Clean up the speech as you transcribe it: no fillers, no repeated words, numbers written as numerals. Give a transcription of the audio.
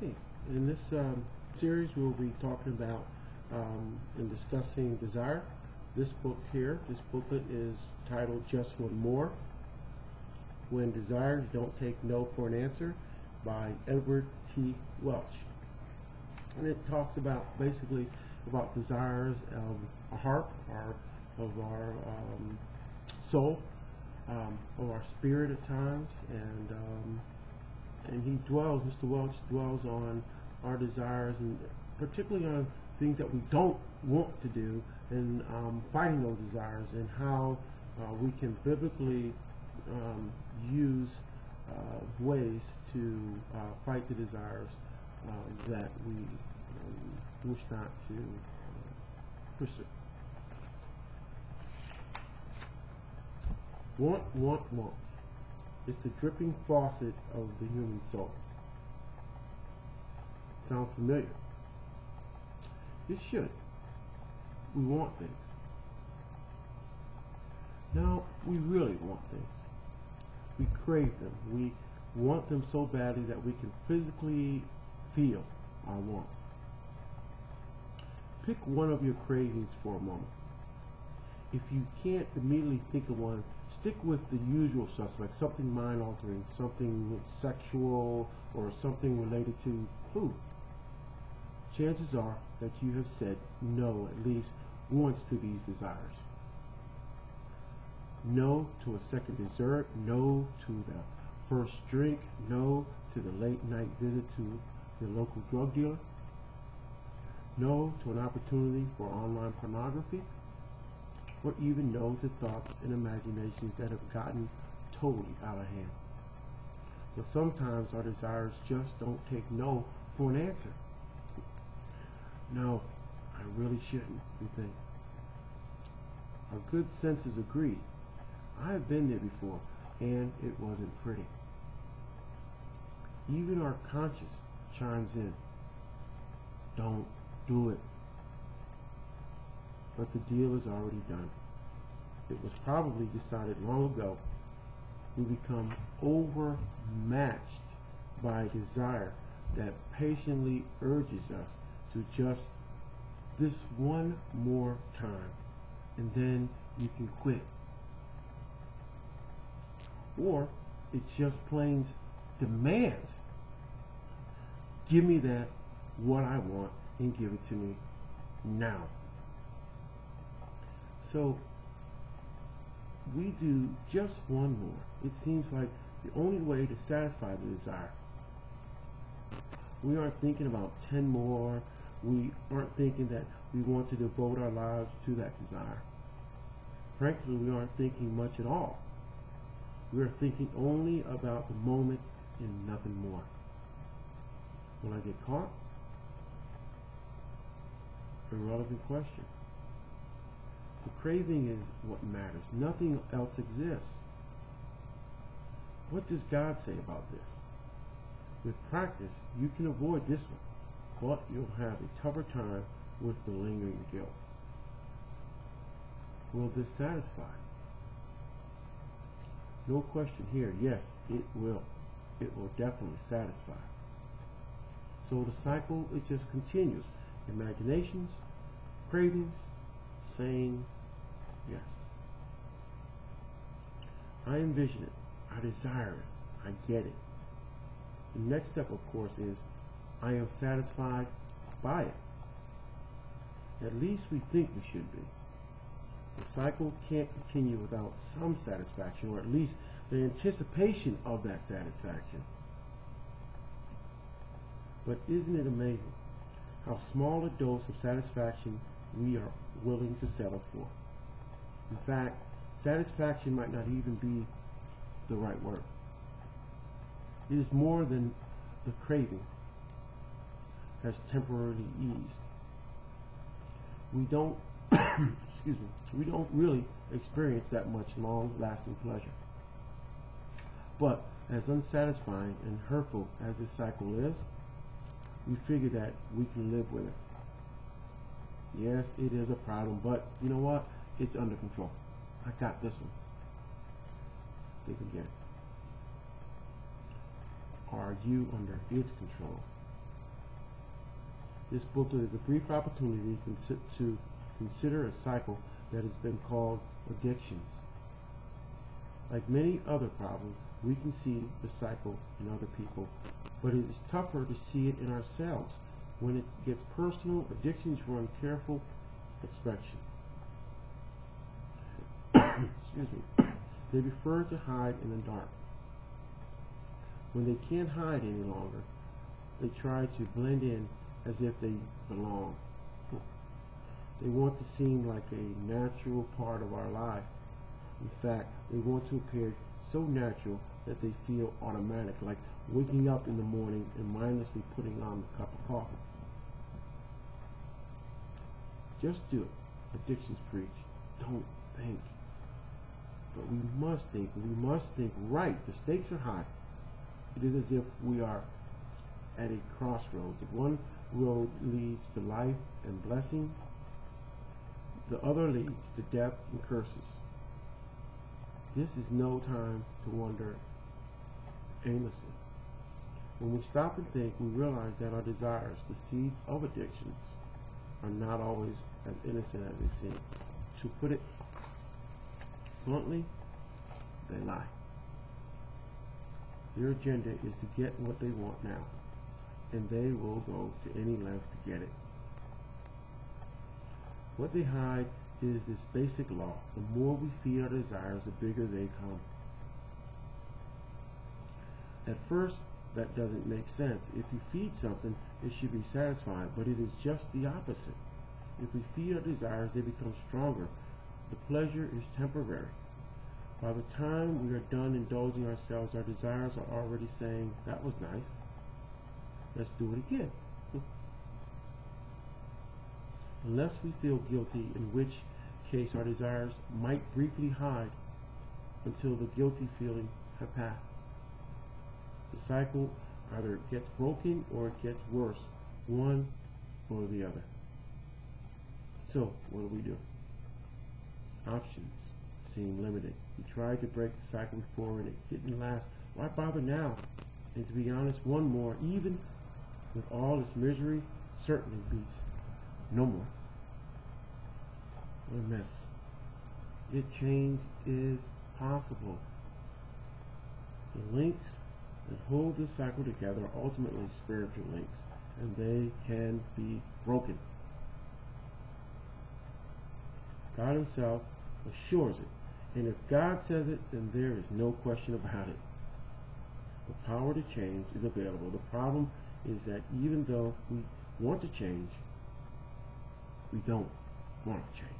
Okay, in this series we'll be talking about and discussing desire. This booklet is titled Just Want More, When Desires Don't Take No for an Answer by Edward T. Welch. And it talks about basically about desires of our heart, of our soul, of our spirit at times, and Mr. Welch dwells on our desires, and particularly on things that we don't want to do, and fighting those desires, and how we can biblically use ways to fight the desires that we wish not to pursue. Want. It's the dripping faucet of the human soul. Sounds familiar? It should. We want things. Now, we really want things. We crave them. We want them so badly that we can physically feel our wants. Pick one of your cravings for a moment. If you can't immediately think of one, stick with the usual suspects, something mind-altering, something sexual, or something related to food. Chances are that you have said no at least once to these desires. No to a second dessert, no to the first drink, no to the late night visit to your local drug dealer, no to an opportunity for online pornography, or even no to thoughts and imaginations that have gotten totally out of hand. But sometimes our desires just don't take no for an answer. No, I really shouldn't, we think. Our good senses agree. I have been there before, and it wasn't pretty. Even our conscience chimes in. Don't do it. But the deal is already done. It was probably decided long ago. We become overmatched by a desire that patiently urges us to just this one more time, and then you can quit. Or it just plain demands, give me that, what I want, and give it to me now. So we do just one more. It seems like the only way to satisfy the desire. We aren't thinking about 10 more. We aren't thinking that we want to devote our lives to that desire. Frankly, we aren't thinking much at all. We are thinking only about the moment and nothing more. Will I get caught? Irrelevant question. The craving is what matters. Nothing else exists. What does God say about this? With practice, you can avoid this one, but you'll have a tougher time with the lingering guilt. Will this satisfy? No question here. Yes, it will. It will definitely satisfy. So the cycle, it just continues. Imaginations, cravings, saying yes. I envision it. I desire it. I get it. The next step, of course, is I am satisfied by it. At least we think we should be. The cycle can't continue without some satisfaction, or at least the anticipation of that satisfaction. But isn't it amazing how small a dose of satisfaction we are willing to settle for? In fact, satisfaction might not even be the right word. It is more than the craving has temporarily eased. We don't excuse me, we don't really experience that much long-lasting pleasure. But as unsatisfying and hurtful as this cycle is, we figure that we can live with it. Yes, it is a problem, but you know what? It's under control. I got this one. Think again. Are you under its control? This booklet is a brief opportunity to consider a cycle that has been called addictions. Like many other problems, we can see the cycle in other people, but it is tougher to see it in ourselves. When it gets personal, addictions run careful inspection. Excuse me. They prefer to hide in the dark. When they can't hide any longer, they try to blend in as if they belong. They want to seem like a natural part of our life. In fact, they want to appear so natural that they feel automatic, like waking up in the morning and mindlessly putting on a cup of coffee. Just do it. Addictions preach. Don't think. But we must think. We must think right. The stakes are high. It is as if we are at a crossroads. If one road leads to life and blessing, the other leads to death and curses. This is no time to wander aimlessly. When we stop and think, we realize that our desires, the seeds of addictions, are not always as innocent as they seem. To put it bluntly, they lie. Their agenda is to get what they want now, and they will go to any length to get it. What they hide is this basic law. The more we feed our desires, the bigger they come. At first, that doesn't make sense. If you feed something, it should be satisfying, but it is just the opposite. If we feed our desires, they become stronger. The pleasure is temporary. By the time we are done indulging ourselves, our desires are already saying, "That was nice. Let's do it again." Unless we feel guilty, in which case our desires might briefly hide until the guilty feeling has passed. The cycle either gets broken or it gets worse, one or the other. So, what do? Options seem limited. We tried to break the cycle before and it didn't last. Why bother now? And to be honest, one more, even with all its misery, certainly beats no more. What a mess. Yet change is possible. The links that hold this cycle together are ultimately spiritual links, and they can be broken. God Himself assures it, and if God says it, then there is no question about it. The power to change is available. The problem is that even though we want to change, we don't want to change.